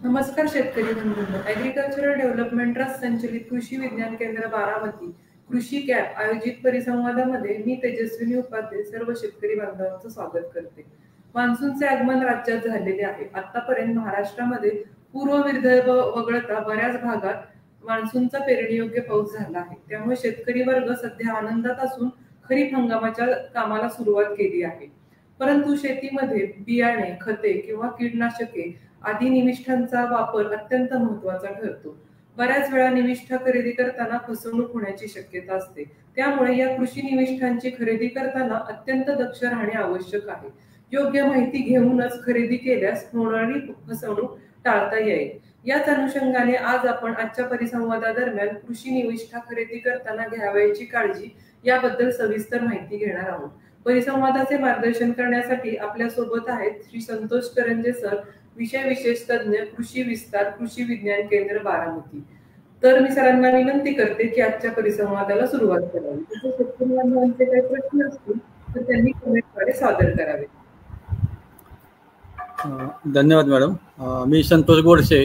नमस्कार शेतकरी बंधूंनो. Agricultural development trust संचलित कृषी विज्ञान केंद्र बारामती कृषी कॅप आयोजित परिसंवादामध्ये मी तेजस्विनी उपाध्ये सर्व शेतकरी बांधवांचं स्वागत करते. मान्सूनचे आगमन राज्यात झालेले आहे. आतापर्यंत महाराष्ट्रामध्ये पूर्व विदर्भ वगळता बऱ्याच भागात मान्सूनचा पेरणीयोग्य पाऊस झाला आहे. त्यामुळे शेतकरी वर्ग सध्या आनंदात असून खरीप हंगामाच्या कामाला सुरुवात केली आहे. परंतु शेतीमध्ये बियाणे, खते किंवा कीटकनाशके आदी निविष्ठांचा वापर अत्यंत महत्त्वाचा ठरतो. बऱ्याच वेळा निविष्ठा खरेदी करताना फसवणूक होण्याची शक्यता असते. त्यामुळे या कृषी निविष्ठांची खरेदी करताना अत्यंत दक्ष राहणे आवश्यक आहे. योग्य माहिती घेऊनच खरेदी केल्यास होणारी फसवणूक टाळता येईल. याच अनुषंगाने आज आपण आजच्या परिसंवादादरम्यान कृषी निविष्ठा खरेदी करताना घ्यावयाची काळजी याबद्दल सविस्तर माहिती घेणार आहोत. परिसंवादाचे मार्गदर्शन करण्यासाठी आपल्या सोबत आहेत श्री संतोष करंजे सर, विषय विशेष तज्ञ, कृषी विस्तार, कृषी विज्ञान केंद्र बारामती. तर मी सरांना विनंती करते की आजच्या परिसंवादाला सुरुवात करावी. तसेच शेतकरी बांधवांचे काही प्रश्न असतील तर त्यांनी कमेंटद्वारे सादर करावे. धन्यवाद मॅडम. मी संतोष गोडसे.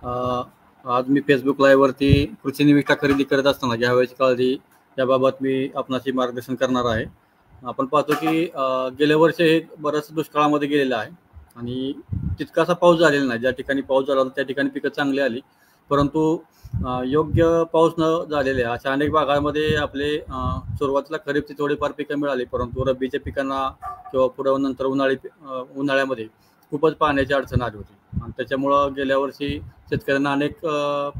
आज मी फेसबुक लाईव्ह वरती कृषी निविष्ठा खरेदी करत असताना घ्यावयाची काळजी याबाबत मी आपणाशी मार्गदर्शन करणार आहे. आपण पाहतो की गेल्या वर्षी हे बऱ्याच दुष्काळामध्ये गेलेलं आहे आणि तितकासा पाऊस झालेला नाही. ज्या ठिकाणी पाऊस झाला त्या ठिकाणी पिकं चांगली आली, परंतु योग्य पाऊस न झालेले अशा अनेक भागांमध्ये आपले सुरुवातीला खरीपची थोडीफार पिकं मिळाली, परंतु रब्बीच्या पिकांना किंवा पुढे नंतर उन्हाळ्यामध्ये खूपच पाण्याची अडचण आली होती आणि त्याच्यामुळं गेल्या वर्षी शेतकऱ्यांना अनेक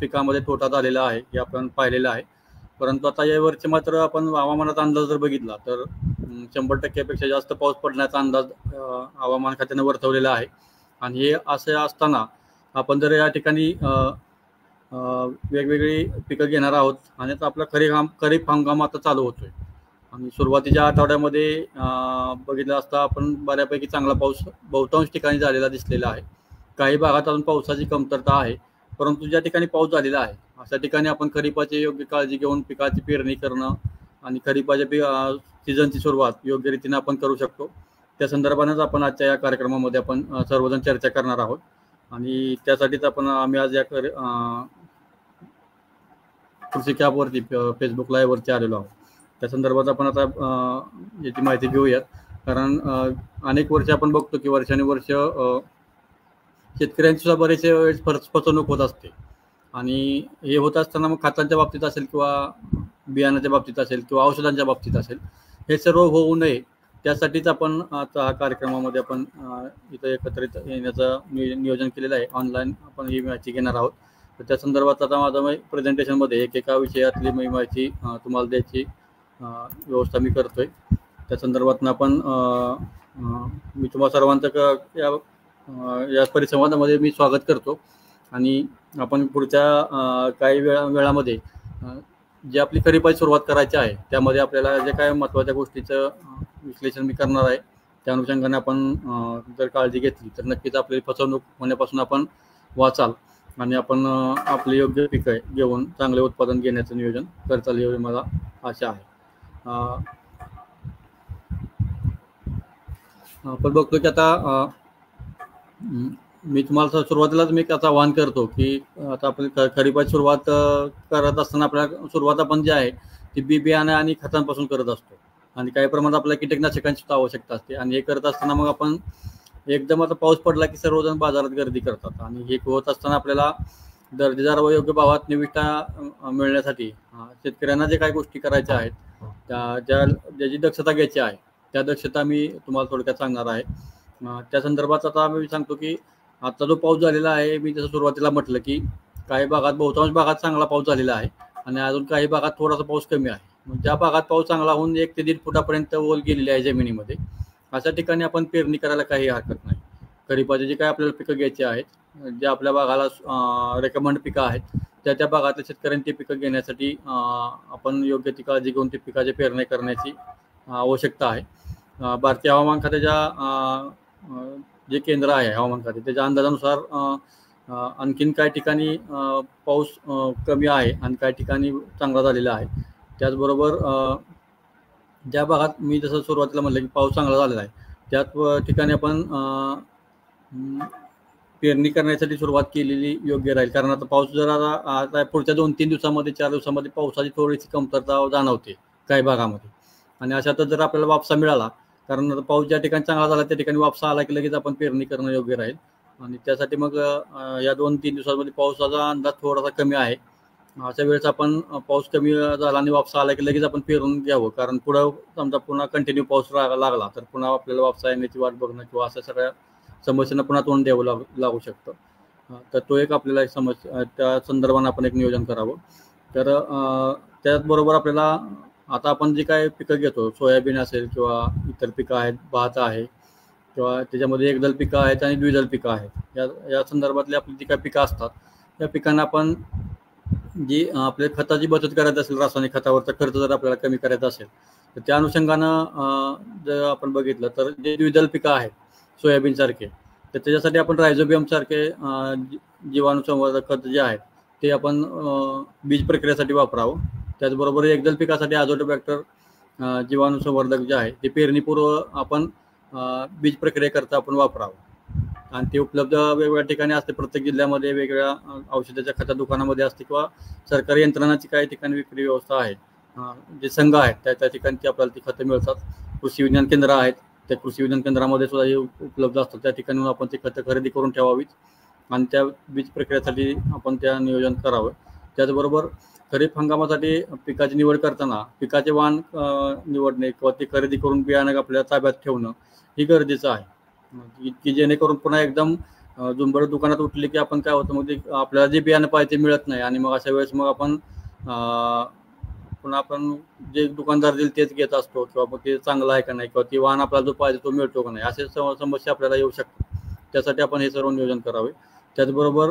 पिकामध्ये तोटा झालेला आहे हे आपण पाहिलेलं आहे. परंतु आता यावर्षी मात्र आपण हवामानाचा अंदाज जर बघितला तर 100%पेक्षा जास्त पाऊस पडण्याचा अंदाज हवामान खात्याने वर्तवलेला आहे. आणि हे असे असताना आपण जर या ठिकाणी वेगवेगळी पिकं घेणार आहोत आणि आता आपला खरीप हंगाम आता चालू होतोय आणि सुरुवातीच्या आठवड्यामध्ये बघितलं असता आपण बऱ्यापैकी चांगला पाऊस बहुतांश ठिकाणी झालेला दिसलेला आहे. काही भागात अजून पावसाची कमतरता आहे, परंतु ज्या ठिकाणी पाऊस झालेला आहे अशा ठिकाणी आपण खरीपाची योग्य काळजी घेऊन पिकाची पेरणी करणं आणि खरीपाच्या सीझनची सुरुवात योग्य रीतीने आपण करू शकतो. त्या संदर्भानेच आपण आजच्या या कार्यक्रमामध्ये आपण सर्वजण चर्चा करणार आहोत आणि त्यासाठीच आम्ही आज या कृषी कॅपवरती फेसबुक लाईव्हवरती आलेलो आहोत. त्या संदर्भात आपण आता याची माहिती घेऊयात. कारण अनेक वर्ष आपण बघतो की वर्षानुवर्ष शेतकऱ्यांची सुद्धा बरेचसे वेळेस फसवणूक होत असते आणि हे होत असताना मग खतांच्या बाबतीत असेल किंवा बियाण्याच्या बाबतीत असेल किंवा औषधांच्या बाबतीत असेल, हे सर्व होऊ नये त्यासाठीच आपण आता हा कार्यक्रमामध्ये आपण इथं एकत्रित येण्याचं नियोजन केलेलं आहे. ऑनलाईन आपण ही माहिती घेणार आहोत. तर त्या संदर्भात आता माझं प्रेझेंटेशनमध्ये एका विषयातली माहिती तुम्हाला द्यायची व्यवस्था मी करतोय. त्या संदर्भात आपण मी तुम्हाला सर्वांचं या परिसंवादामध्ये मी स्वागत करतो आणि आपण पुढच्या काही वेळामध्ये जी आपली खरीपाची सुरुवात करायची आहे त्यामध्ये आपल्याला जे काय महत्त्वाच्या गोष्टीचं विश्लेषण मी करणार आहे. त्या अनुषंगाने आपण जर काळजी घेतली तर नक्कीच आपली फसवणूक होण्यापासून आपण वाचाल आणि आपण आपले योग्य पिकं घेऊन चांगले उत्पादन घेण्याचं नियोजन करता येईल मला आशा आहे. आपण बघतो की आता मी तुम्हाला सुरुवातीलाच मी त्याचं आवाहन करतो की आता आपण खरीपाची सुरुवात करत असताना आपल्याला सुरुवात आपण जी आहे ती बियाणे आणि खतांपासून करत असतो आणि काही प्रमाणात आपल्याला कीटकनाशकांची सुद्धा आवश्यकता असते आणि हे करत असताना मग आपण एकदम आता पाऊस पडला की सर्वजण बाजारात गर्दी करतात आणि हे होत असताना आपल्याला दर्जेदार व योग्य भावात निविष्ठा मिळण्यासाठी शेतकऱ्यांना जे काही गोष्टी करायच्या आहेत ज्याची दक्षता घ्यायची आहे त्या दक्षता मी तुम्हाला थोडक्यात सांगणार आहे. त्या संदर्भात आता मी सांगतो की आता जो पाऊस झालेला आहे, मी जसं सुरुवातीला म्हटलं की काही भागात बहुतांश भागात चांगला पाऊस झालेला आहे आणि अजून काही भागात थोडासा पाऊस कमी आहे. मग ज्या भागात पाऊस चांगला होऊन 1 ते 1.5 फुटापर्यंत ओल गेलेली आहे जमिनीमध्ये, अशा ठिकाणी आपण पेरणी करायला काही हरकत नाही. खरीपाचे जे काही आपल्याला पिकं घ्यायचे आहेत, जे आपल्या भागाला रेकमेंड पिकं आहेत त्या भागातल्या शेतकऱ्यांनी ते पिकं घेण्यासाठी आपण योग्य ती काळजी घेऊन ते पिकाची पेरणी करण्याची आवश्यकता आहे. भारतीय हवामान खात्याच्या जे केंद्र आहे हवामान खाते त्याच्या अंदाजानुसार आणखीन काही ठिकाणी पाऊस कमी आहे आणि काही ठिकाणी चांगला झालेला आहे. त्याचबरोबर ज्या भागात मी जसं सुरुवातीला म्हटलं की पाऊस चांगला झालेला आहे त्याच ठिकाणी आपण पेरणी करण्यासाठी सुरुवात केलेली योग्य राहील. कारण आता पाऊस जर आता पुढच्या 2-3 दिवसामध्ये 4 दिवसामध्ये पावसाची थोडीशी कमतरता जाणवते काही भागामध्ये. आणि अशातच जर आपल्याला वापसा मिळाला, कारण आता पाऊस ज्या ठिकाणी चांगला झाला त्या ठिकाणी वापसा आला की लगेच आपण पेरणी करणं योग्य राहील. आणि त्यासाठी मग या 2-3 दिवसांमध्ये पावसाचा अंदाज थोडासा कमी आहे. अशा वेळेस आपण पाऊस कमी झाला आणि वापसा आला की लगेच आपण पेरून घ्यावं. कारण पुढं समजा पुन्हा कंटिन्यू पाऊस लागला तर पुन्हा आपल्याला वापसा येण्याची वाट बघणं किंवा अशा सगळ्या समस्यांना पुन्हा तोंड द्यावं लागू शकतं. तर तो एक आपल्याला एक समस्या, त्या संदर्भाने आपण एक नियोजन करावं. तर त्याचबरोबर आपल्याला आता आपण जे काय पिकं घेतो, सोयाबीन असेल किंवा इतर पिकं आहेत, भात आहे किंवा त्याच्यामध्ये एकदल पिकं आहेत आणि द्विदल पिकं आहेत, या संदर्भातली आपली जी काय पिकं असतात त्या पिकांना आपण जी आपल्या खताची बचत करायची असेल, रासायनिक खतावरचा खर्च जर आपल्याला कमी करायचा असेल तर त्या अनुषंगानं जर आपण बघितलं तर जे द्विदल पिकं आहेत सोयाबीन सारखे, तर त्याच्यासाठी आपण रायझोबियम सारखे जीवाणूसंवर्धक खत जे आहेत ते आपण बीज प्रक्रियेसाठी वापरावं. त्याचबरोबर एकदल पिकासाठी अझोटोबॅक्टर जीवाणूसंवर्धक जे आहे ते पेरणीपूर्व आपण बीज प्रक्रियेकरता आपण वापरावं. आणि ते उपलब्ध वेगवेगळ्या ठिकाणी असते, प्रत्येक जिल्ह्यामध्ये वेगवेगळ्या औषधाच्या खता दुकानामध्ये असते किंवा सरकारी यंत्रणाची काही ठिकाणी विक्री व्यवस्था आहे. जे संघ आहेत त्या ठिकाणी ती आपल्याला ती खतं मिळतात. कृषी विज्ञान केंद्र आहेत, त्या कृषी विज्ञान केंद्रामध्ये सुद्धा हे उपलब्ध असतात. त्या ठिकाणी आपण ती खतं खरेदी करून ठेवावीत आणि त्या बीज प्रक्रियेसाठी आपण त्या नियोजन करावं. त्याचबरोबर खरीप हंगामासाठी पिकाची निवड करताना पिकाचे वाण निवडणे किंवा ते खरेदी करून बियाणं आपल्या ताब्यात ठेवणं ही गरजेचं आहे, की जेणेकरून पुन्हा एकदम झुंबड दुकानात उठले की आपण काय होतं, मग ते आपल्याला जे बियाणं पाहिजे ते मिळत नाही आणि मग अशा वेळेस मग आपण पुन्हा आपण जे दुकानदार देईल तेच घेत असतो किंवा मग ते चांगलं आहे का नाही किंवा ती वाहन आपल्याला जो पाहिजे तो मिळतो का नाही, असे समस्या आपल्याला येऊ शकतात. त्यासाठी आपण हे सर्व नियोजन करावे. त्याचबरोबर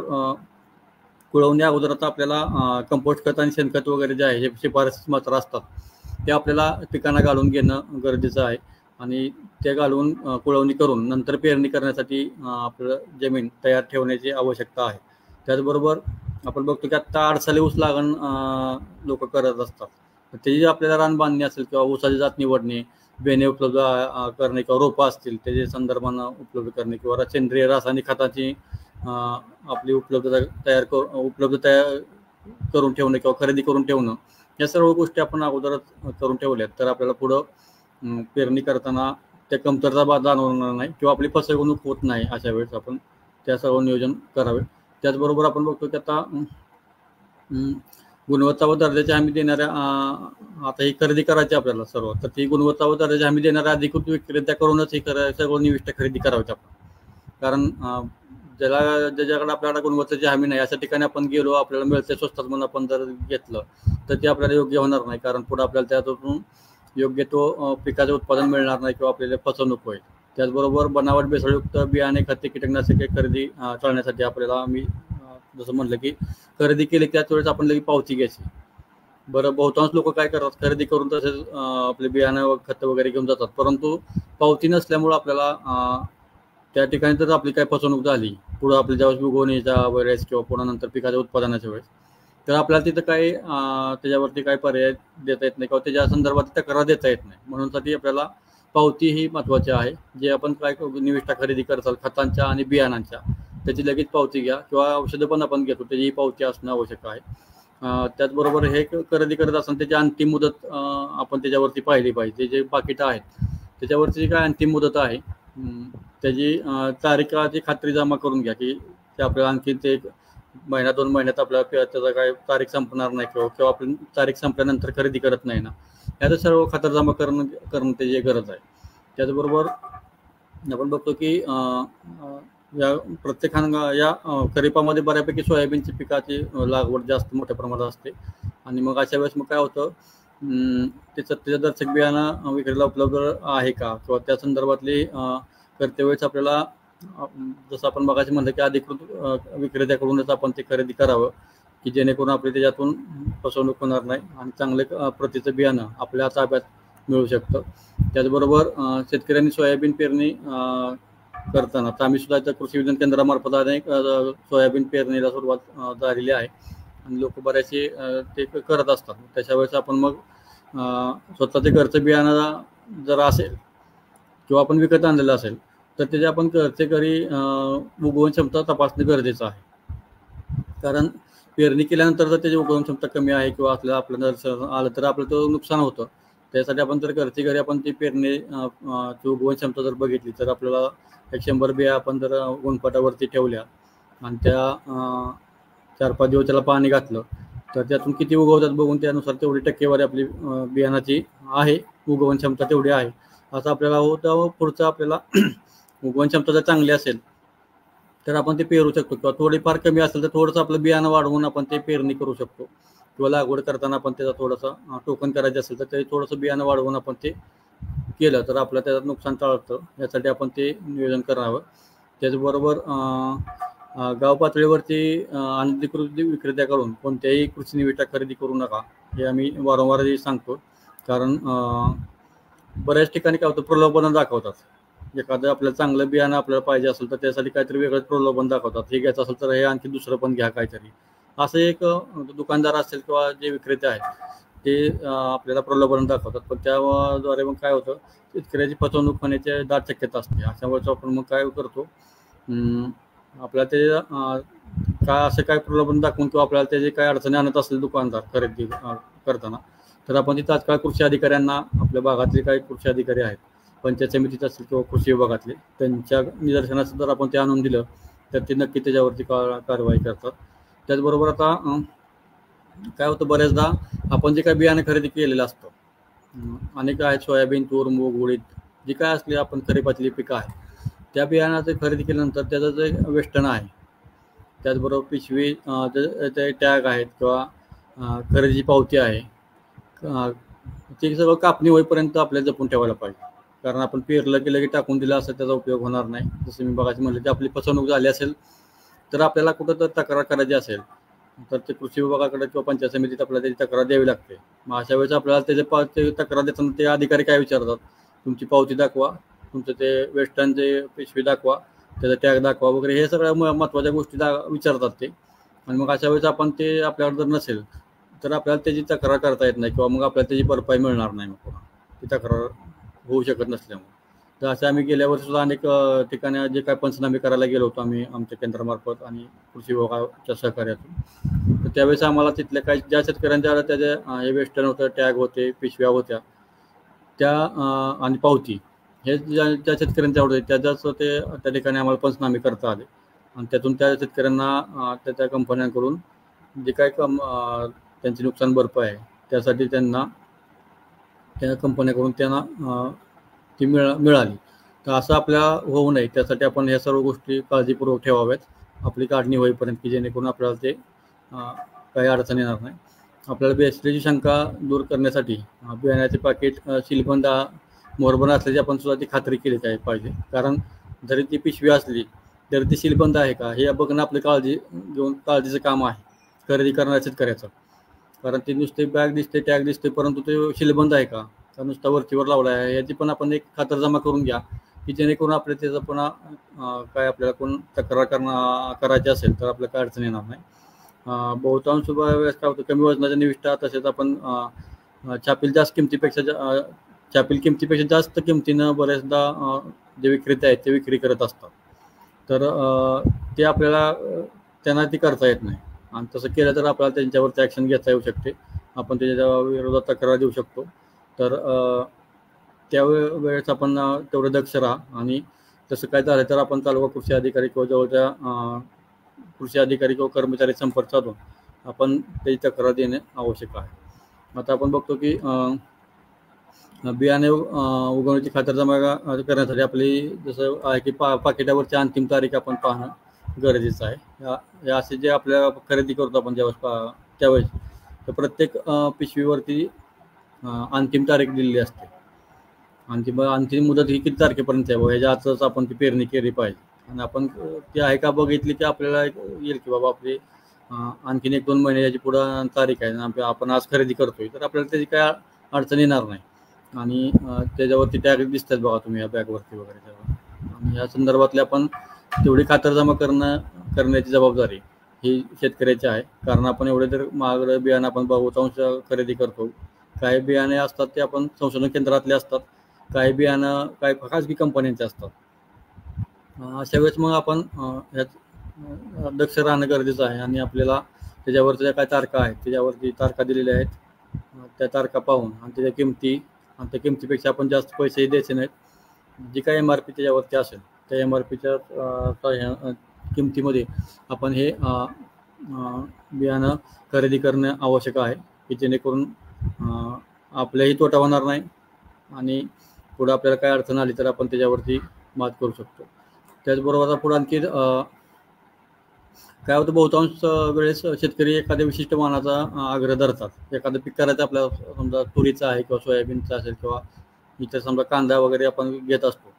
कुळवण्या अगोदर आता आपल्याला कंपोस्ट खत आणि शेणखत वगैरे जे आहे हे शिफारस मात्र असतात ते आपल्याला पिकांना घालून घेणं गरजेचं आहे. आणि ते घालून कुळवणी करून नंतर पेरणी करण्यासाठी आपलं जमीन तयार ठेवण्याची आवश्यकता आहे. त्याचबरोबर आपण बघतो की आत्ता अडसाले ऊस लागण लोक करत असतात. त्याची आपल्याला रान बांधणी असेल किंवा ऊसाची जात निवडणे, बेणे उपलब्ध करणे किंवा रोपं असतील त्याच्या संदर्भानं उपलब्ध करणे किंवा सेंद्रिय रासायनिक खताची आपली उपलब्धता करून ठेवणं किंवा खरेदी करून ठेवणं, या सर्व गोष्टी आपण अगोदरच करून ठेवल्यात तर आपल्याला पुढं पेरणी करताना त्या कमतरता जाणवणार नाही किंवा आपली फसवणूक होत नाही. अशा वेळेस आपण त्या सर्व नियोजन करावे. त्याचबरोबर आपण बघतो की आता गुणवत्ता व दर्जाची हमी देणाऱ्या आता ही खरेदी करायची आपल्याला सर्व, तर ती गुणवत्ता व दर्जाची हमी देणाऱ्या अधिकृत विक्रेत्याकडूनच ही सर्व निविष्ठ खरेदी करावीत आपण. कारण ज्याच्याकडे आपल्याला गुणवत्तेची हमी नाही अशा ठिकाणी आपण गेलो, आपल्याला मिळते स्वस्तात म्हणून आपण जर घेतलं तर ते आपल्याला योग्य होणार नाही. कारण पुढे आपल्याला त्यातून योग्य तो पिकाचं उत्पादन मिळणार नाही किंवा आपल्याला फसवणूक होईल. त्याचबरोबर बनावट भेसळयुक्त बियाणे, खते, कीटकनाशके खरेदी टाळण्यासाठी आपल्याला मी जसं म्हटलं की खरेदी केली त्याच वेळेस आपण लगेच पावती घ्यायची. बरं, बहुतांश लोक काय करतात, खरेदी करून तसेच आपले बियाणं खतं वगैरे घेऊन जातात, परंतु पावती नसल्यामुळं आपल्याला त्या ठिकाणी जर आपली काय फसवणूक झाली पुढं आपल्या ज्यावेळेस उगवणीच्या वेळेस किंवा पुन्हा नंतर पिकाच्या उत्पादनाच्या वेळेस, तर आपल्याला तिथं काही त्याच्यावरती काही पर्याय देता येत नाही किंवा त्याच्या संदर्भात तक्रार देता येत नाही. म्हणूनसाठी आपल्याला पावती ही महत्त्वाची आहे. जे आपण काय निविष्ठा खरेदी करताल खतांच्या आणि बियाणांच्या, त्याची लगेच पावती घ्या किंवा औषधं पण आपण घेतो त्याची पावती असणं आवश्यक आहे. त्याचबरोबर हे खरेदी करत असताना त्याची अंतिम मुदत आपण त्याच्यावरती पाहिली पाहिजे. जे पाकिटं आहेत त्याच्यावरची काय अंतिम मुदत आहे त्याची तारीखाची खात्री जमा करून घ्या की ते आपल्याला आणखी ते 1-2 महिन्यात आपल्याला त्याचा काय तारीख संपणार नाही किंवा आपण तारीख संपल्यानंतर खरेदी करत नाही ना, याचं सर्व खातर जमा करणं त्याची गरज आहे. त्याचबरोबर आपण बघतो की या प्रत्येक या खरीपामध्ये बऱ्यापैकी सोयाबीनची पिकाची लागवड जास्त मोठ्या प्रमाणात असते आणि मग अशा वेळेस मग काय होतं, त्याचं दर्शक बियाणं विक्रीला उपलब्ध आहे का किंवा त्या संदर्भातली करते वेळेस आपल्याला जसं आपण मगाशी म्हणलं की अधिकृत विक्रेत्याकडूनच आपण ते खरेदी करावं की जेणेकरून आपली त्याच्यातून फसवणूक होणार नाही आणि चांगले प्रतीचं बियाणं आपल्या ताब्यात मिळू शकतं. त्याचबरोबर शेतकऱ्यांनी सोयाबीन पेरणी करताना तर आम्ही सुद्धा त्या कृषी विज्ञान केंद्रामार्फत अनेक सोयाबीन पेरणीला सुरुवात झालेली आहे आणि लोक बऱ्याचशे ते करत असतात. त्याच्या वेळेस आपण मग स्वतःचे घरचं बियाणं जर असेल किंवा आपण विकत आणलेलं असेल तर त्याची आपण घरचे घरी उगवण क्षमता तपासणे गरजेचं आहे. कारण पेरणी केल्यानंतर जर त्याची उगवण क्षमता कमी आहे किंवा आपलं आलं तर आपलं तो नुकसान होतं. त्यासाठी आपण जर घरची घरी आपण ती पेरणी ची उगवण क्षमता जर बघितली तर आपल्याला 100 बिया आपण जर गुणपटावरती ठेवल्या आणि त्या 4-5 दिवस त्याला पाणी घातलं तर त्यातून किती उगवतात बघून त्यानुसार तेवढी टक्केवारी आपली बियाणाची आहे, उगवण क्षमता तेवढी आहे असं आपल्याला होतं. पुढचं आपल्याला उगवण क्षमता जर चांगली असेल तर आपण ते पेरू शकतो किंवा थोडीफार कमी असेल तर थोडंसं आपलं बियाणं वाढवून आपण ते पेरणी करू शकतो किंवा लागवड करताना आपण त्याचा थोडंसं टोकन करायचं असेल तर ते थोडंसं बियाणं वाढवून आपण ते केलं तर आपलं त्याचं नुकसान टाळतं. यासाठी आपण ते नियोजन करावं. त्याचबरोबर गाव पातळीवरती अनधिकृत विक्रेत्याकडून कोणत्याही कृषी निविष्ठा खरेदी करू नका हे आम्ही वारंवार सांगतो. कारण बऱ्याच ठिकाणी काय होतं, प्रलोभन दाखवतात. एखादं आपल्याला चांगलं बियाणं आपल्याला पाहिजे असेल तर त्यासाठी काहीतरी वेगळंच प्रलोभन दाखवतात. हे घ्यायचं असेल तर हे आणखी दुसरं पण घ्या काहीतरी, असं एक दुकानदार असेल किंवा जे विक्रेते आहेत ते आपल्याला प्रलोभन दाखवतात. पण त्याद्वारे मग काय होतं, शेतकऱ्याची फसवणूक होण्याची दाट शक्यता असते. अशामुळेच आपण मग काय करतो, आपल्याला ते काय असं काय प्रलोभन दाखवून किंवा आपल्याला त्याचे काय अडचणी आणत असले दुकानदार खरेदी करताना तर आपण ती तात्काळ कृषी अधिकाऱ्यांना, आपल्या भागातले काही कृषी अधिकारी आहेत, पंचायत समितीत असतील किंवा कृषी विभागातले, त्यांच्या निदर्शनास जर आपण ते आणून दिलं तर ते नक्की त्याच्यावरती कारवाई करतात. त्याचबरोबर आता काय होतं, बऱ्याचदा आपण जे काही बियाणं खरेदी केलेलं असतं, अनेक आहेत सोयाबीन, तूर, मूग, उडीद, जी काय असली आपण खरीपातली पिकं आहे त्या बियाणाचं खरेदी केल्यानंतर त्याचं जे वेष्टन आहे, त्याचबरोबर पिशवी, ते टॅग आहेत किंवा खरेदीची पावती आहे, ते सगळं कापणी होईपर्यंत आपल्याला जपून ठेवायला पाहिजे. कारण आपण पेरलं केलं की टाकून दिलं असं त्याचा उपयोग होणार नाही. जसं मी बघायचं म्हटलं की आपली फसवणूक झाली असेल तर आपल्याला कुठं तर तक्रार करायची असेल तर ते कृषी विभागाकडे किंवा पंचायत समितीत आपल्याला त्याची तक्रार द्यावी लागते. मग अशा वेळेस आपल्याला ते तक्रार देताना ते अधिकारी काय विचारतात, तुमची पावती दाखवा, तुमचं ते वेस्टर्नचे पिशवी दाखवा, त्याचा टॅग दाखवा वगैरे, हे सगळ्या महत्त्वाच्या गोष्टी विचारतात ते. आणि मग अशा वेळेस आपण ते आपल्याकडे जर नसेल तर आपल्याला त्याची तक्रार करता येत नाही किंवा मग आपल्याला त्याची भरपाई मिळणार नाही. मग ती तक्रार होऊ शकत नसल्यामुळे तर असं आम्ही गेल्या वर्षी सुद्धा अनेक ठिकाणी जे काय पंचनामे करायला गेलो होतो आम्ही आमच्या केंद्रामार्फत आणि कृषी विभागाच्या सहकार्यातून. तर त्यावेळेस आम्हाला तिथल्या काही ज्या शेतकऱ्यांच्या त्याचे हे वेस्टर्न होतं, टॅग होते, पिशव्या होत्या त्या आणि पावती, हे ज्या शेतकऱ्यांच्या होते त्याच्याच ते त्या ठिकाणी आम्हाला पंचनामे करता आले आणि त्यातून त्या शेतकऱ्यांना त्या कंपन्यांकडून जे काय त्यांची नुकसान भरपाई आहे त्यासाठी त्यांना त्या कंपन्याकडून त्यांना ती मिळाली. तर असं आपल्याला होऊ नये त्यासाठी आपण ह्या सर्व गोष्टी काळजीपूर्वक ठेवाव्यात आपली काढणी होईपर्यंत, की जेणेकरून आपल्याला ते काही अडचण येणार नाही. आपल्याला बेसलेची शंका दूर करण्यासाठी बियाण्याचे पाकिट सीलबंद, मोहरबंद असल्याची आपण सुद्धा ती खात्री केली पाहिजे. कारण जरी ती पिशवी असली तरी ती सीलबंद आहे का हे बघणं आपली काळजीचं काम आहे खरेदी करणाऱ्या शेतकऱ्याचं. कारण ती नुसते बॅग दिसते, टॅग दिसते, परंतु ते सीलबंद आहे का नुसता वरतीवर लावला आहे याची पण आपण एक खातरजमा करून घ्या, की जेणेकरून आपल्या त्याचं पुन्हा काय आपल्याला कोण तक्रार करायची असेल तर आपल्याला काय अडचण येणार नाही. बहुतांश वेळेस काय होतं, कमी वजनाच्या निविष्ठा तसेच आपण छापील किमतीपेक्षा जास्त किमतीनं बऱ्याचदा जे विक्रेते आहेत ते विक्री करत असतात. तर ते आपल्याला त्यांना ती करता येत नाही आणि तसं केलं तर आपल्याला त्यांच्यावरती ॲक्शन घेता येऊ शकते. आपण त्याच्या विरोधात तक्रार देऊ शकतो. तर त्यावेळेस आपण तेवढं दक्ष राहा आणि तसं काय झालं तर आपण तालुका कृषी अधिकारी किंवा जवळच्या कृषी अधिकारी किंवा कर्मचारी संपर्क साधून आपण त्याची तक्रार देणे आवश्यक आहे. आता आपण बघतो की बियाणे उगवण्याची खातरजमा करण्यासाठी आपली जसं आहे की पाकिटावरची अंतिम तारीख आपण पाहणं गरजेचं आहे. या असे जे आपल्याला खरेदी करतो आपण त्यावेळेस तर प्रत्येक पिशवीवरती अंतिम तारीख दिलेली असते. अंतिम मुदत ही किती तारखेपर्यंत आहे ह्याच्या आतच आपण ती पेरणी केली पाहिजे. आणि आपण ती आहे का बघितली की आपल्याला येईल की बाबा आपली आणखीन 1-2 महिने याची पुढं तारीख आहे, आपण आज खरेदी करतोय तर आपल्याला त्याची काय अडचण येणार नाही. आणि त्याच्यावरती टॅग दिसतात बघा तुम्ही या बॅगवरती वगैरे त्यावर. आणि या संदर्भातले आपण तेवढी खातरजमा करण्याची जबाबदारी ही शेतकऱ्याची आहे. कारण आपण एवढे तर महागडे बियाणं आपण बहुतांश खरेदी करतो. काही बियाणे असतात ते आपण संशोधन केंद्रातले असतात, काही बियाणं काही खाजगी कंपन्यांचे असतात. अशा वेळेस मग आपण ह्यात दक्ष राहणं गरजेचं आहे आणि आपल्याला त्याच्यावरच्या ज्या काय तारखा आहेत त्याच्यावरती तारखा दिलेल्या आहेत त्या तारखा पाहून आणि त्याच्या किमती आणि त्या किमतीपेक्षा आपण जास्त पैसे द्यायचे नाहीत. जी काय MRP त्याच्यावरती असेल त्या MRPच्या किमतीमध्ये आपण हे बियाणं खरेदी करणं आवश्यक आहे की जेणेकरून आपल्याही तोटा होणार नाही आणि पुढे आपल्याला काय अडचण आली तर आपण त्याच्यावरती मात करू शकतो. त्याचबरोबर पुढे आणखी काय होतं, बहुतांश वेळेस शेतकरी एखाद्या विशिष्ट मानाचा आग्रह धरतात. एखादं पीक करायचं आपल्याला, समजा तुरीचं आहे किंवा सोयाबीनचं असेल किंवा इतर समजा कांदा वगैरे आपण घेत असतो,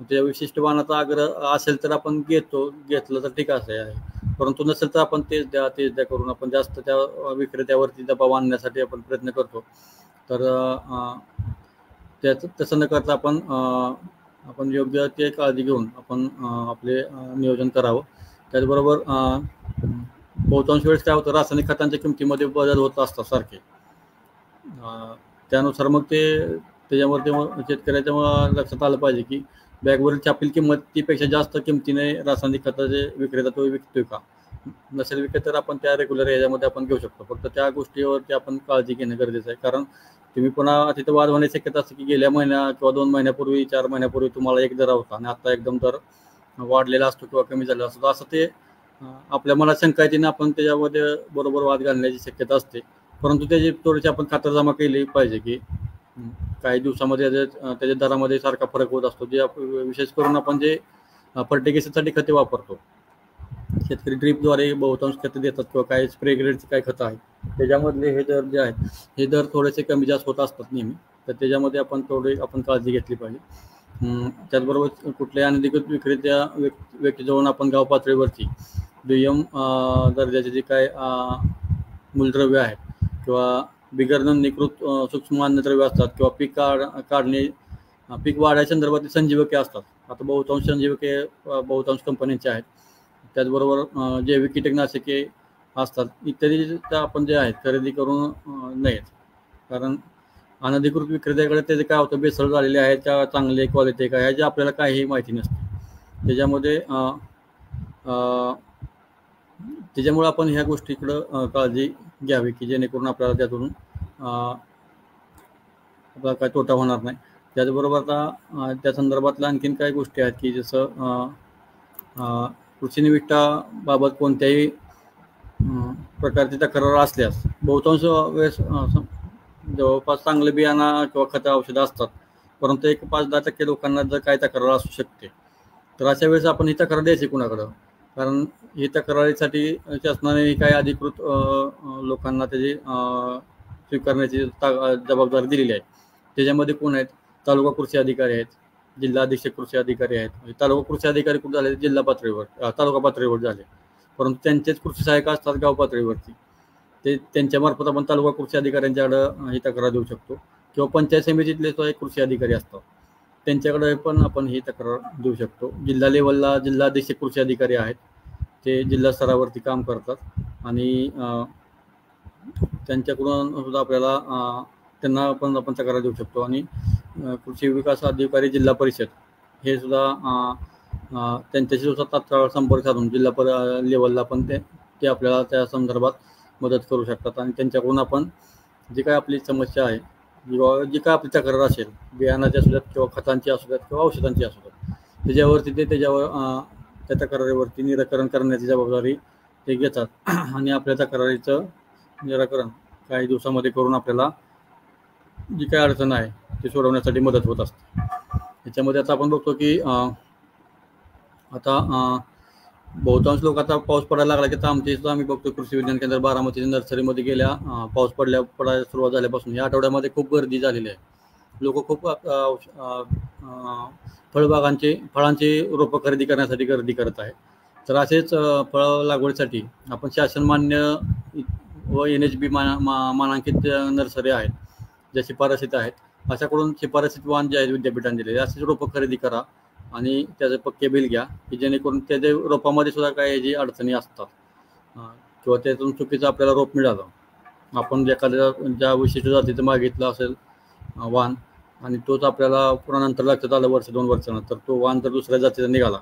त्या विशिष्ट मानाचा आग्रह असेल तर आपण घेतलं तर ठीक आहे, परंतु नसेल तर आपण तेच द्या करून आपण जास्त त्या विक्रेत्यावरती दबाव आणण्यासाठी आपण प्रयत्न करतो. तर तसं न करता आपण योग्य ते काळजी घेऊन आपण आपले नियोजन करावं. त्याचबरोबर बहुतांश वेळेस काय होतं, रासायनिक खतांच्या किमतीमध्ये बदल होत असतात सारखे. त्यानुसार मग त्याच्यावरती शेतकऱ्याच्या लक्षात आलं पाहिजे की बॅगवरील छापील किंमतीपेक्षा जास्त किमतीने रासायनिक खताचे विक्रेता तो विकतोय का. नसेल विकत तर आपण त्या रेग्युलर याच्यामध्ये आपण घेऊ शकतो. फक्त त्या गोष्टीवरती आपण काळजी घेणं गरजेचं आहे, कारण तुम्ही पुन्हा तिथं वाद होण्याची शक्यता असते की गेल्या महिन्या किंवा 2 महिन्यापूर्वी 4 महिन्यापूर्वी तुम्हाला एक दर होता आणि आता एकदम दर वाढलेला असतो किंवा कमी झालेला असतो. असं ते आपल्या मनात शंका येते, आपण त्याच्यामध्ये बरोबर वाद घालण्याची शक्यता असते. परंतु त्याची थोडीशी आपण खातरजमा केली पाहिजे की काही दिवसामध्ये त्याच्या दरामध्ये सारखा फरक होत असतो. जे विशेष करून आपण जे फर्टिगेशनसाठी खते वापरतो, शेतकरी ड्रीपद्वारे बहुतांश खते देतात किंवा काही स्प्रे ग्रेडची काही खतं आहेत, त्याच्यामधले हे दर जे आहेत हे दर थोडेसे कमी जास्त होत असतात नेहमी. तर त्याच्यामध्ये आपण काळजी घेतली पाहिजे. त्याचबरोबर कुठल्याही अनधिकृत विक्रेत्या व्यक्तीजवळ आपण गाव पातळीवरची दुय्यम दर्जाचे जे काय मूलद्रव्य आहेत किंवा बिगर नोंदणीकृत सूक्ष्म अन्नद्रव्य असतात किंवा पीक वाढायच्या संदर्भातील संजीवके असतात. आता बहुतांश संजीवके बहुतांश कंपन्यांचे आहेत. त्याचबरोबर जैविक कीटकनाशके असतात इत्यादी आपण जे आहेत खरेदी करू नयेत, कारण अनधिकृत विक्रेत्याकडे त्याचे काय होतं, भेसळ झालेले आहेत का, चांगले क्वालिटी काय ह्याची आपल्याला काहीही माहिती नसते. त्याच्यामुळे आपण ह्या गोष्टीकडं काळजी घ्यावी की जेणेकरून आपल्याला त्यातून आपला काय तोटा होणार नाही. त्याचबरोबर आता त्या संदर्भातल्या आणखीन काही गोष्टी आहेत की जसं कृषी निविष्ठाबाबत कोणत्याही प्रकारची तक्रार असल्यास बहुतांश वेळेस जवळपास चांगले बियाणं किंवा खतं औषधं असतात, परंतु 5-10% लोकांना जर काही तक्रार असू शकते तर अशा वेळेस आपण ही तक्रार द्यायची कुणाकडं, कारण ही तक्रारीसाठी शासनाने काही अधिकृत लोकांना त्याची स्वीकारण्याची जबाबदारी दिलेली आहे. त्याच्यामध्ये कोण आहेत, तालुका कृषी अधिकारी आहेत, जिल्हा अधीक्षक कृषी अधिकारी आहेत. तालुका कृषी अधिकारी कुठे झाले, जिल्हा पातळीवर तालुका पातळीवर झाले, परंतु त्यांचेच कृषी सहाय्यक असतात गाव पातळीवरती. त्यांच्यामार्फत आपण तालुका कृषी अधिकाऱ्यांच्याकडं ही तक्रार देऊ शकतो किंवा पंचायत समितीतले एक कृषी अधिकारी असतात त्यांच्याकडे पण आपण ही तक्रार देऊ शकतो. जिल्हा लेवलला जिल्हा अधीक्षक कृषी अधिकारी आहेत, ते जिल्हा स्तरावरती काम करतात आणि त्यांच्याकडून सुद्धा आपल्याला त्यांना आपण तक्रार देऊ शकतो. आणि कृषी विकास अधिकारी जिल्हा परिषद हे सुद्धा त्यांच्याशी सुद्धा तात्काळ संपर्क साधून जिल्हा लेवलला पण ते आपल्याला त्या संदर्भात मदत करू शकतात आणि त्यांच्याकडून आपण जी काय आपली समस्या आहे किंवा जी काय आपली तक्रार असेल, बियाणाची असू द्यात किंवा खतांची असू द्यात किंवा औषधांची असू द्यात, त्याच्यावरती त्या तक्रारीवरती निराकरण करण्याची जबाबदारी ते घेतात आणि आपल्या तक्रारीचं निराकरण काही दिवसामध्ये करून आपल्याला जी काय अडचण आहे ती सोडवण्यासाठी मदत होत असते. याच्यामध्ये आता आपण बघतो की आता बहुतांश लोक आता पाऊस पडायला लागला की आता आम्ही बघतो कृषी विज्ञान केंद्र बारामती नर्सरीमध्ये गेल्या पाऊस पडायला सुरुवात झाल्यापासून या आठवड्यामध्ये खूप गर्दी झालेली आहे. लोक खूप फळांची रोपं खरेदी करण्यासाठी गर्दी करत आहेत. तर असेच फळ लागवडीसाठी आपण शासनमान्य व NHB मानांकित नर्सरी आहेत, ज्या शिफारसीत आहेत, अशाकडून शिफारसीत वाहन जे आहेत विद्यापीठाने दिलेले असेच रोपं खरेदी करा आणि त्याचे पक्के बिल घ्या की जेणेकरून त्याच्या रोपामध्ये सुद्धा काही जी अडचणी असतात किंवा त्यातून चुकीचं आपल्याला रोप मिळालं, आपण ज्या विशिष्ट जातीचं मागितलं असेल वाहन आणि तोच आपल्याला पुन्हा नंतर लक्षात आलं 1-2 वर्षानंतर तो वाहन जर दुसऱ्या जातीचा निघाला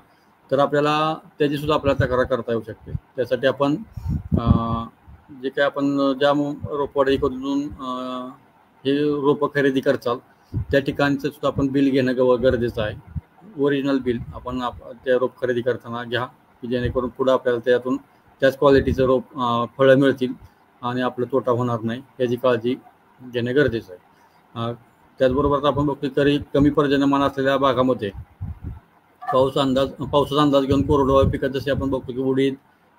तर आपल्याला त्याची सुद्धा आपल्याला तक्रार करता येऊ शकते. त्यासाठी आपण जे काय आपण ज्या रोपवाडीकडून हे रोपं खरेदी करचाल त्या ठिकाणचं सुद्धा आपण बिल घेणं गरजेचं आहे. ओरिजिनल बिल आपण त्या रोप खरेदी करताना घ्या, की जेणेकरून पुढे आपल्याला त्यातून त्याच क्वालिटीचं रोप फळं मिळतील आणि आपलं तोटा होणार नाही याची काळजी घेणं गरजेचं आहे. त्याचबरोबर आपण बघतो तरी कमी पर्जन्यमान असलेल्या भागामध्ये पावसाचा अंदाज घेऊन कोरडवाहू पिकात जसे आपण बघतो की उडीद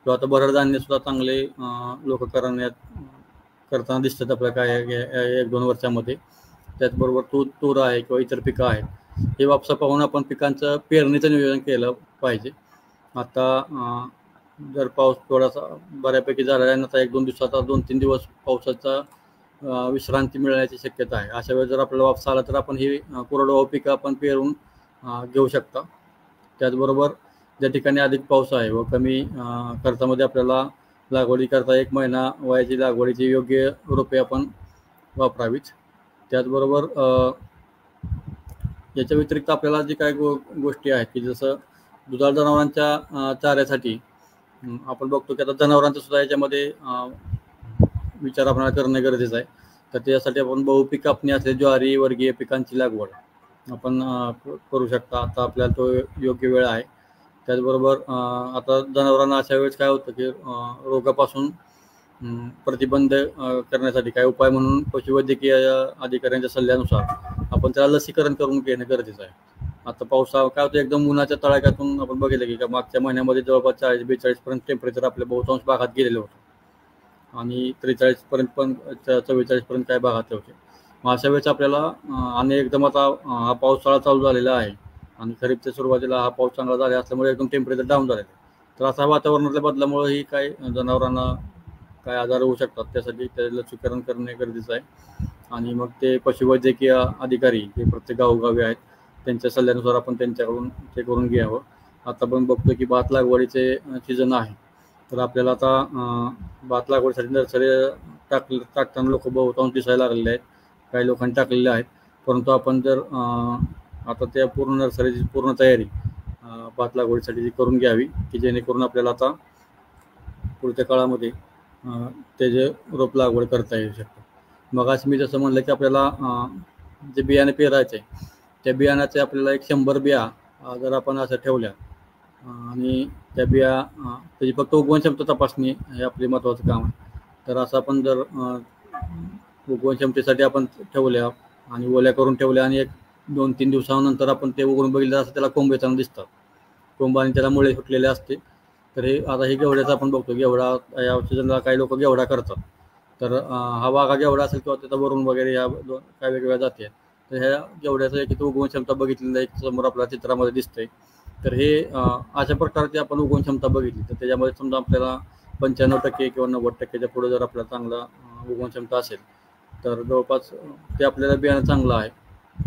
किंवा आता भरड धान्य सुद्धा चांगले लोक करताना दिसतात आपल्याला काय 1-2 वर्षामध्ये. त्याचबरोबर तूर आहे किंवा इतर पिकं आहेत, हे वापसा पाहून आपण पिकांचं पेरणीचं नियोजन केलं पाहिजे. आता जर पाऊस थोडासा बऱ्यापैकी झाला आहे, आता 1-2 दिवसाचा 2-3 दिवस पावसाचा विश्रांती मिळण्याची शक्यता आहे. अशा वेळेस जर आपल्याला वापसा आला तर आपण ही कोरडवाहू पिकं आपण पेरून घेऊ शकता. त्याचबरोबर ज्या ठिकाणी अधिक पाऊस आहे व कमी खर्चामध्ये आपल्याला लागवडी करता 1 महिना वयाची लागवडीची योग्य रोपे आपण वापरावीत. त्याचबरोबर याच्या व्यतिरिक्त आपल्याला जे काही गोष्टी आहेत की जसं दुधाळ जनावरांच्या चाऱ्यासाठी आपण बघतो की आता जनावरांचं सुद्धा याच्यामध्ये विचार आपल्याला करणं गरजेचं आहे. तर त्यासाठी आपण बहुपीक कापणी असलेली ज्वारी वर्गीय पिकांची लागवड आपण करू शकता. आता आपल्याला तो योग्य वेळ आहे. त्याचबरोबर आता जनावरांना अशा वेळेस काय होतं की रोगापासून प्रतिबंध करण्यासाठी काय उपाय म्हणून पशुवैद्यकीय अधिकाऱ्यांच्या सल्ल्यानुसार आपण त्याला लसीकरण करून घेणं गरजेचं आहे. आता पावसा काय होतं एकदम उन्हाच्या तडाख्यातून आपण बघितलं की मागच्या महिन्यामध्ये जवळपास 40-42 पर्यंत टेम्परेचर आपल्या बहुतांश भागात गेलेलं होतं आणि 43 पर्यंत पण 44 पर्यंत काय भागात होते. मग अशा वेळेस आपल्याला आणि एकदम आता हा पावसाळा चालू झालेला आहे आणि खरीपच्या सुरुवातीला हा पाऊस चांगला झाला असल्यामुळे एकदम टेम्परेचर डाऊन झालेलं आहे. तर असा वातावरणातल्या बदलामुळे ही काय जनावरांना काय आजार होऊ शकतात, त्यासाठी त्याचं लसीकरण करणे गरजेचं आहे. आणि मग ते पशुवैद्यकीय अधिकारी जे प्रत्येक गावोगावी आहेत त्यांच्या सल्ल्यानुसार आपण त्यांच्याकडून ते करून घ्यावं. आता पण बघतो की भात लागवडीचे सीझन आहे, तर आपल्याला आता भात लागवडीसाठी नर्सरी टाकताना लोक बहुतांश दिसायला लागलेले आहेत. काही लोकांनी टाकलेले आहेत, परंतु आपण जर आता त्या पूर्ण नर्सरीची पूर्ण तयारी भात लागवडीसाठी करून घ्यावी की जेणेकरून आपल्याला आता पुढच्या काळामध्ये त्याचे रोप लागवड करता येऊ शकते. मग आज मी जसं म्हणलं की आपल्याला जे बियाणे पेरायचे त्या बियाण्याचे आपल्याला 100 बिया जर आपण असं ठेवल्या आणि त्या बिया त्याची फक्त उगवण क्षमता तपासणी हे आपले महत्त्वाचं काम आहे. तर असं आपण जर उगवण क्षमतेसाठी आपण ठेवल्या आणि ओल्या करून ठेवल्या आणि 1-2-3 दिवसानंतर आपण ते उघडून बघितलं असं त्याला कोंब येताना दिसतात, कोंब आणि त्याला मुळे फुटलेले असते. तर हे आता हे घेवड्याचं आपण बघतो, घेवडा या सीजनला काही लोक घेवडा करतात. तर हा वाघा घेवडा असेल किंवा त्याचा वरून वगैरे ह्या काय वेगवेगळ्या जाती आहेत. तर ह्या घेवड्याचं एक उगवण क्षमता बघितलेलं एक समोर आपल्या चित्रामध्ये दिसतंय. तर हे अशा प्रकारची आपण उगवण क्षमता बघितली तर त्याच्यामध्ये समजा आपल्याला 95% किंवा 90%च्या पुढे जर आपल्याला चांगला उगवण क्षमता असेल तर जवळपास ते आपल्याला बियाणं चांगलं आहे.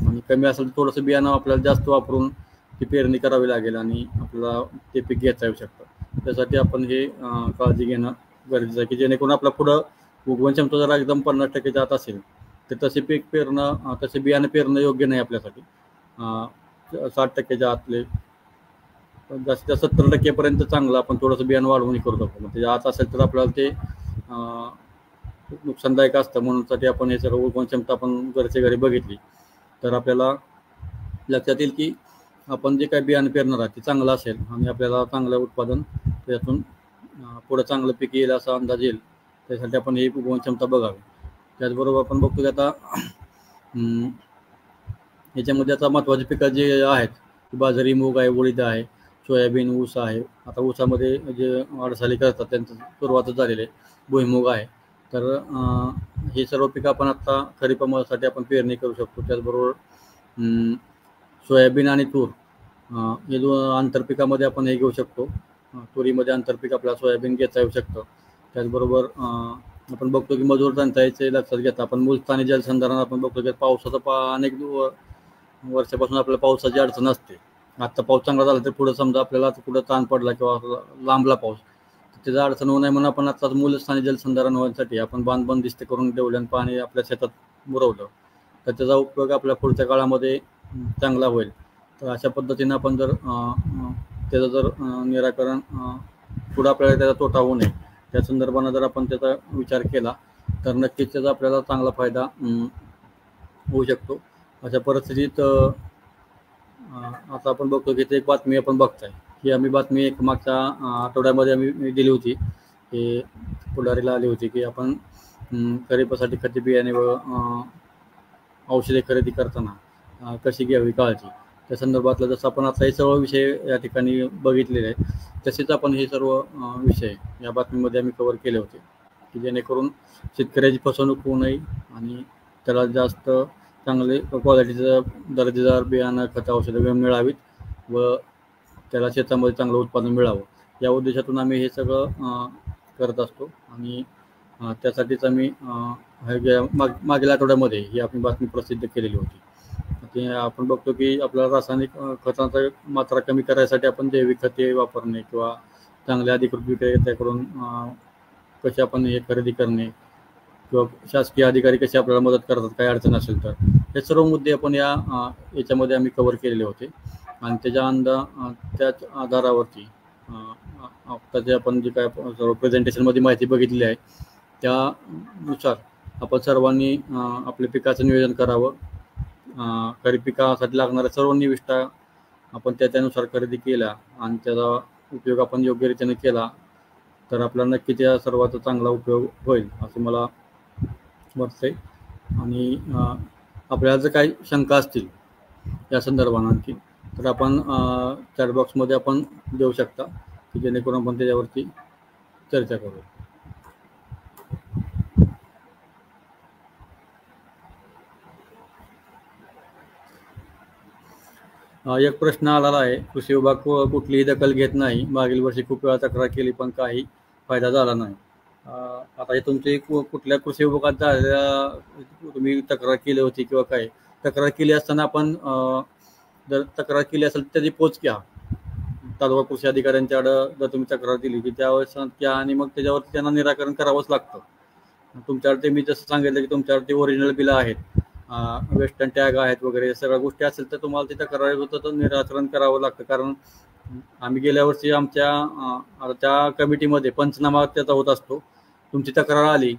आणि कमी असेल तर थोडंसं बियाणं आपल्याला जास्त वापरून ती पेरणी करावी लागेल आणि आपल्याला ते पीक घेता येऊ शकतं. त्यासाठी आपण हे काळजी घेणं गरजेचं आहे की जेणेकरून आपला पुढं उगवण क्षमता जर एकदम 50% जात असेल तर तसे पीक पेरणं तसे बियाणं पेरणं योग्य नाही आपल्यासाठी. 60%च्या आतले जास्तीत जास्त 70%पर्यंत चांगलं आपण थोडंसं बियाणं वाढवून करू शकतो. मग त्याच्या आत असेल तर आपल्याला ते नुकसानदायक असतं. म्हणूनसाठी आपण हे सर्व उगवण क्षमता आपण घरच्या घरी बघितली तर आपल्याला लक्षात येईल की आपण जे काही बियाणं पेरणार आहे ते चांगलं असेल आणि आपल्याला चांगलं उत्पादन त्यातून पुढं चांगलं पीक येईल असा अंदाज येईल. त्यासाठी आपण ही उगवण क्षमता बघावी. त्याचबरोबर आपण बघतो की आता याच्यामध्ये आता महत्त्वाची पिकं जे आहेत बाजरी, मूग आहे, उडीद आहे, सोयाबीन, ऊस आहे. आता ऊसामध्ये जे वाटचाली करतात त्यांचं सुरुवातच झालेली आहे, भुईमूग आहे. तर हे सर्व पिकं आपण आता खरीपासाठी आपण पेरणी करू शकतो. त्याचबरोबर सोयाबीन आणि तूर हे आंतरपिकामध्ये आपण हे घेऊ शकतो. तुरीमध्ये आंतरपीक आपल्याला सोयाबीन घेता येऊ शकतं. त्याचबरोबर आपण बघतो की मजूर टंचाईचे लक्षात घेता आपण मूलस्थानी जलसंधारण आपण बघतो की पावसाचा अनेक वर्षापासून आपल्याला पावसाची अडचण असते. आत्ता पाऊस चांगला झाला तर पुढं समजा आपल्याला पुढं ताण पडला किंवा लांबला पाऊस तर त्याचा अडचण होऊ नये म्हणून आपण आता मूलस्थानी जलसंधारण होण्यासाठी आपण बांध बंदिस्त करून ठेवलं आणि पाणी आपल्या शेतात मुरवलं तर त्याचा उपयोग आपल्या पुढच्या काळामध्ये चांगला होईल. तर अशा पद्धतीनं आपण जर त्याचं जर निराकरण पुढे आपल्याला त्याचा तोटा होऊ नये त्या संदर्भानं जर आपण त्याचा विचार केला तर नक्कीच त्याचा आपल्याला चांगला फायदा होऊ शकतो. अशा परिस्थितीत आता आपण बघतो की एक बातमी आपण बघताय की आम्ही बातमी एक मागच्या आठवड्यामध्ये आम्ही दिली होती की पुढारीला आली होती की आपण खरीपासाठी खते बियाणे व औषधे खरेदी करताना कशी घ्यावी काळजी त्या संदर्भातलं जसं आपण आता हे सर्व विषय या ठिकाणी बघितलेले आहेत तसेच आपण हे सर्व विषय या बातमीमध्ये आम्ही कव्हर केले होते की जेणेकरून शेतकऱ्याची फसवणूक होऊ नये आणि त्याला जास्त चांगले क्वालिटीचं दर्जेदार बियाणं खतं औषधं मिळावीत व त्याला शेतामध्ये चांगलं उत्पादन मिळावं या उद्देशातून आम्ही हे सगळं करत असतो. आणि त्यासाठीच आम्ही मागील आठवड्यामध्ये ही आपण बातमी प्रसिद्ध केलेली होती. ते आपण बघतो की आपल्याला रासायनिक खतांचा मात्रा कमी करायसाठी आपण जैविक खते वापरणे किंवा चांगल्या अधिकृत विक्रेत्याकडून कसे आपण हे खरेदी करणे किंवा शासकीय अधिकारी कसे आपल्याला मदत करतात काही अडचण असेल तर हे सर्व मुद्दे आपण याच्यामध्ये आम्ही कव्हर केलेले होते. आणि त्याच आधारावरती आता जे आपण जे काय सर्व प्रेझेंटेशनमध्ये माहिती बघितली आहे त्यानुसार आपण सर्वांनी आपल्या पिकाचं नियोजन करावं. खरीप पिकासाठी लागणाऱ्या सर्व निविष्ठा आपण त्यानुसार खरेदी केला आणि त्याचा उपयोग आपण योग्यरीतीने केला तर आपल्याला नक्की त्या सर्वाचा चांगला उपयोग होईल असं मला वाटतंय. आणि आपल्याला जर काही शंका असतील या संदर्भात आणखी तर आपण चॅट बॉक्समध्ये आपण देऊ शकता की जेणेकरून आपण त्याच्यावरती चर्चा करू. एक प्रश्न आलेला आहे, कृषी विभाग कुठलीही दखल घेत नाही, मागील वर्षी खूप वेळा तक्रार केली पण काही फायदा झाला नाही. आता हे तुमची कुठल्या कृषी विभागात झालेल्या तुम्ही तक्रार केली होती किंवा काय तक्रार केली असताना आपण जर तक्रार केली असेल त्याची पोच घ्या तालुका कृषी अधिकाऱ्यांच्याकडं जर तुम्ही तक्रार दिली की त्यावेळेस घ्या आणि मग त्याच्यावरती त्यांना निराकरण करावंच लागतं. तुमच्याकडे मी जसं सांगितलं की तुमच्यावरती ओरिजिनल बिलं आहेत, वेस्टर्न टॅग आहेत वगैरे सगळ्या गोष्टी असेल तर तुम्हाला तिथं तक्रार होतं तर निराकरण करावं लागतं. कारण आम्ही गेल्या वर्षी आमच्या त्या कमिटीमध्ये पंचनामा त्याचा होत असतो. तुमची तक्रार आली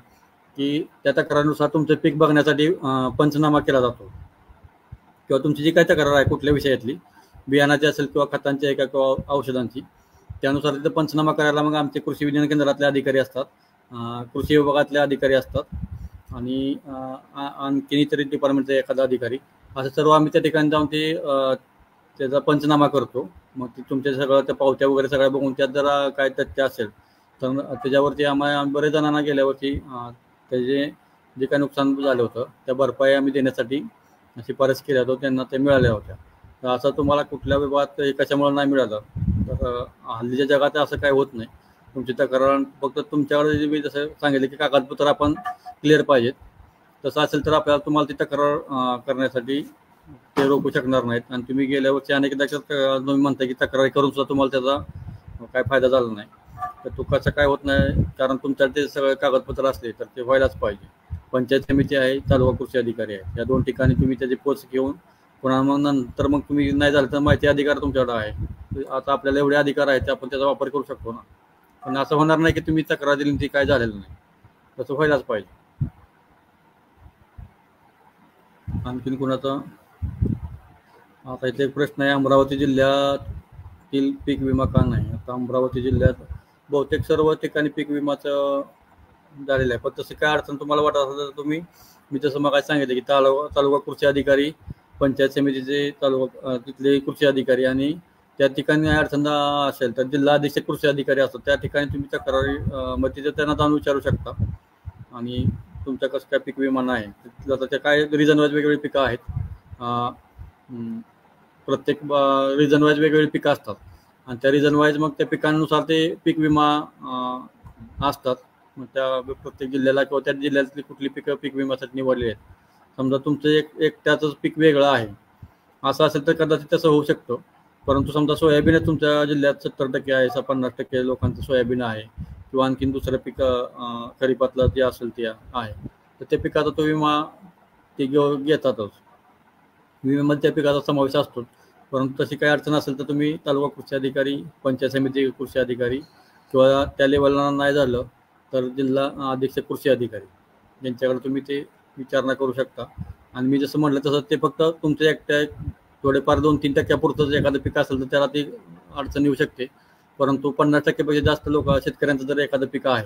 की त्या तक्रारीनुसार तुमचं पीक बघण्यासाठी पंचनामा केला जातो किंवा तुमची जी काही तक्रार आहे कुठल्या विषयातली बियाणाची असेल किंवा खतांची आहे किंवा औषधांची त्यानुसार तिथं पंचनामा करायला मग आमचे कृषी विज्ञान केंद्रातले अधिकारी असतात, कृषी विभागातले अधिकारी असतात आणि आणखी इतर डिपार्टमेंटचा एखादा अधिकारी असं सर्व आम्ही त्या ठिकाणी जाऊन त्याचा पंचनामा करतो. मग ते तुमच्या सगळं त्या पावत्या वगैरे सगळ्या बघून त्यात जरा काय तथ्य असेल तर त्याच्यावरती आम्ही बरेच जणांना गेल्या वर्षी त्याचे जे काही नुकसान झालं होतं त्या भरपाई आम्ही देण्यासाठी शिफारस केल्या होत्या, त्यांना ते मिळाल्या होत्या. तर असं तुम्हाला कुठल्या विभागात कशामुळे नाही मिळालं तर हल्लीच्या जगात असं काही होत नाही. तुमची तक्रार फक्त तुमच्याकडे मी जसं सांगितलं की कागदपत्र आपण क्लिअर पाहिजेत तसं असेल तर आपल्याला तुम्हाला ती तक्रार करण्यासाठी ते रोखू शकणार नाहीत. आणि तुम्ही गेल्या वर्षी अनेकदा तुम्ही म्हणता की तक्रारी करून सुद्धा तुम्हाला त्याचा काय फायदा झाला नाही तर तो कसं काय होत नाही कारण तुमच्याकडे ते सगळे कागदपत्र असले तर ते व्हायलाच पाहिजे. पंचायत समिती आहे, तालुका कृषी अधिकारी आहे, या दोन ठिकाणी तुम्ही त्याची पोच घेऊन पुन्हा मग नंतर मग तुम्ही नाही झालं तर माहिती अधिकार तुमच्याकडे आहे. आता आपल्याला एवढे अधिकार आहेत आपण त्याचा वापर करू शकतो ना. पण असं होणार नाही की तुम्ही तक्रार दिली ती काय झालेलं नाही, तसं व्हायलाच पाहिजे. आणखीन कुणाचा आता इथे एक प्रश्न आहे, अमरावती जिल्ह्यातील पीक विमा का नाही. आता अमरावती जिल्ह्यात बहुतेक सर्व ठिकाणी पीक विमाचं झालेलं आहे पण तसं काय अडचण तुम्हाला वाटत असेल तर तुम्ही मी तसं मग काय सांगितलं की तालुका कृषी अधिकारी, पंचायत समितीचे तालुका तिथले कृषी अधिकारी आणि त्या ठिकाणी अडचण असेल तर जिल्हा अधीक्षक कृषी अधिकारी असतात त्या ठिकाणी तुम्ही तक्रारी मग तिथे त्यांना जाऊन विचारू शकता. आणि तुमच्या कसं काय पीक विमा नाही तिथलं त्या काय रिजन वाईज वेगवेगळी पिकं आहेत, प्रत्येक रिजन वाईज वेगवेगळी पिकं असतात आणि त्या रिजन वाईज मग त्या पिकांनुसार ते पीक विमा असतात. मग त्या प्रत्येक जिल्ह्याला किंवा त्या जिल्ह्यातली कुठली पिकं पीक विम्यासाठी निवडली आहेत. समजा तुमचं एक त्याचंच पीक वेगळं आहे असं असेल तर कदाचित तसं होऊ शकतं. परंतु समजा सोयाबीन तुमच्या जिल्ह्यात 70% आहे, 50% लोकांचं सोयाबीन आहे किंवा आणखीन दुसरं पीक खरीपातलं जे असेल ते आहे तर त्या पिकाचा तो विमा ते घेतातच. विम्यामध्ये त्या पिकाचा समावेश असतो परंतु तशी काही अडचण असेल तर तुम्ही तालुका कृषी अधिकारी, पंचायत समिती कृषी अधिकारी किंवा त्या लेवलला नाही झालं तर जिल्हा अधीक्षक कृषी अधिकारी यांच्याकडे तुम्ही ते विचारणा करू शकता. आणि मी जसं म्हटलं तसं ते फक्त तुमच्या एकट्या थोडेफार 2-3% एखादं पीक असेल तर त्याला ती अडचण येऊ शकते. परंतु 50% जास्त लोक शेतकऱ्यांचं जर एखादं पीक आहे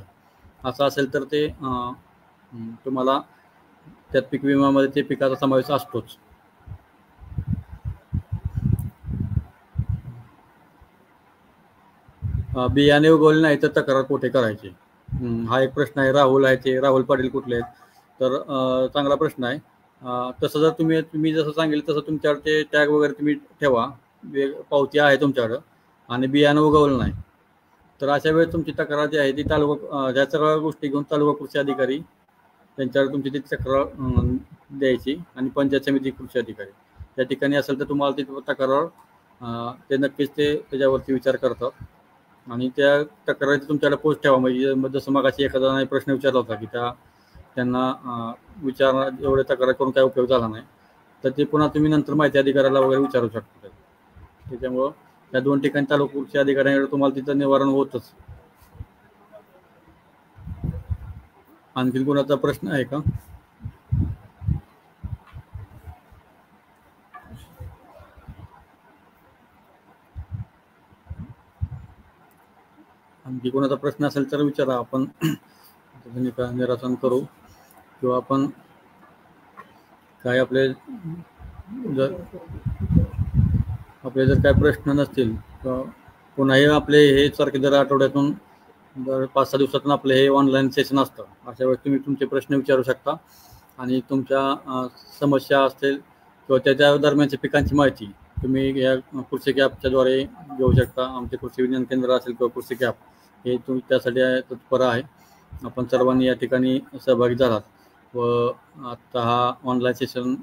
असं असेल तर ते तुम्हाला त्यात पीक विम्यामध्ये ते पिकाचा समावेश असतोच. बियाणे उगवले नाही तर तक्रार कुठे करायची, हा एक प्रश्न आहे. राहुल आहे, ते राहुल पाटील कुठले आहेत, तर चांगला प्रश्न आहे. तसं जर तुम्ही जसं सांगितलं तसं तुमच्याकडे ते टॅग वगैरे तुम्ही ठेवा, पावती आहे तुमच्याकडं आणि बियाणं उगवलं नाही तर अशा वेळेस तुमची तक्रार जी आहे ती तालुका ह्या सगळ्या गोष्टी घेऊन तालुका कृषी अधिकारी त्यांच्याकडे तुमची ती तक्रार द्यायची. आणि पंचायत समिती कृषी अधिकारी त्या ठिकाणी असेल तर तुम्हाला ती तक्रार ते नक्कीच ते त्याच्यावरती विचार करतात आणि त्या तक्रारीची तुमच्याकडे पोस्ट ठेवा. म्हणजे जसं मगाशी एखादा प्रश्न विचारला होता की त्यांना एवढे तक्रार करून काय उपयोग झाला नाही तर ते पुन्हा तुम्ही नंतर माहिती अधिकाऱ्याला वगैरे विचारू शकता. त्याच्यामुळं या 2 ठिकाणी तालुका कृषी अधिकाऱ्यांकडे तुम्हाला तिथं निवारण होतच. आणखी कोणाचा प्रश्न आहे का? आणखी कोणाचा प्रश्न असेल तर विचारा, आपण निरासन करू. किंवा आपण काय आपले जर काय प्रश्न नसतील तर पुन्हाही आपले हे सारखे जर आठवड्यातून 5-6 दिवसातून आपले हे ऑनलाईन सेशन असतं. अशा वेळेस तुम्ही तुमचे प्रश्न विचारू शकता आणि तुमच्या समस्या असतील किंवा त्याच्या दरम्यानच्या पिकांची माहिती तुम्ही या कृषी कॅपच्याद्वारे घेऊ शकता. आमचे कृषी विज्ञान केंद्र असेल किंवा कृषी कॅप हे तुम्ही त्यासाठी तत्पर आहे. आपण सर्वांनी या ठिकाणी सहभागी झालात व आता हा ऑनलाईन सेशन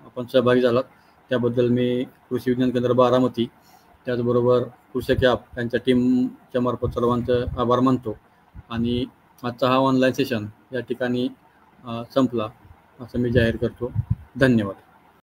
आपण सहभागी झालात त्याबद्दल मी कृषी विज्ञान केंद्र बारामती त्याचबरोबर कृषी कॅप यांच्या टीमच्या मार्फत सर्वांचं आभार मानतो. आणि आजचा हा ऑनलाईन सेशन या ठिकाणी संपला असं मी जाहीर करतो. धन्यवाद.